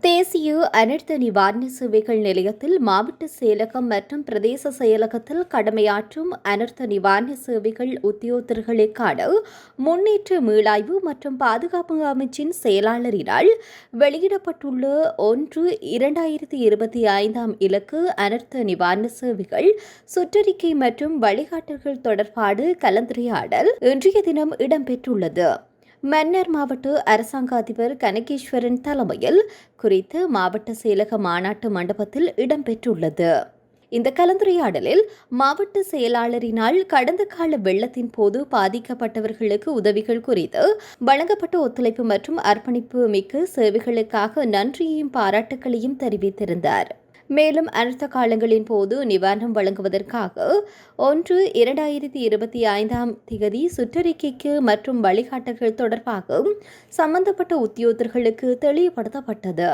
தேசிய அனர்த்த நிவாரண சேவைகள் நிலையத்தில் மாவட்ட செயலகம் மற்றும் பிரதேச செயலகத்தில் கடமையாற்றும் அனர்த்த நிவாரண சேவைகள் உத்தியோகத்தர்களுக்கான முன்னேற்ற மீளாய்வு மற்றும் பாதுகாப்பு அமைச்சின் செயலாளரினால் வெளியிடப்பட்டுள்ள 1/2025 இலக்கு அனர்த்த நிவாரண சேவைகள் சுற்றறிக்கை மற்றும் வழிகாட்டல்கள் தொடர்பான கலந்துரையாடல் இன்றைய தினம் இடம்பெற்றுள்ளது. மன்னார் மாவட்ட அரசாங்க அதிபர் கனகேஸ்வரன் தலைமையில் குறித்து மாவட்ட செயலக மாநாட்டு மண்டபத்தில் இடம்பெற்றுள்ளது. இந்த கலந்துரையாடலில் மாவட்ட செயலாளரினால் கடந்த கால வெள்ளத்தின் போது பாதிக்கப்பட்டவர்களுக்கு உதவிகள் குறித்து வழங்கப்பட்ட ஒத்துழைப்பு மற்றும் அர்ப்பணிப்பு மிக்க சேவைகளுக்காக நன்றியையும் பாராட்டுகளையும் தெரிவித்திருந்தார். மேலும் அனர்த்த காலங்களின் போது நிவாரணம் வழங்குவதற்காக 1/2025 சுற்றறிக்கைக்கு மற்றும் வழிகாட்டல்கள் தொடர்பாக சம்பந்தப்பட்ட உத்தியோகத்தர்களுக்கு தெளிவுபடுத்தப்பட்டது.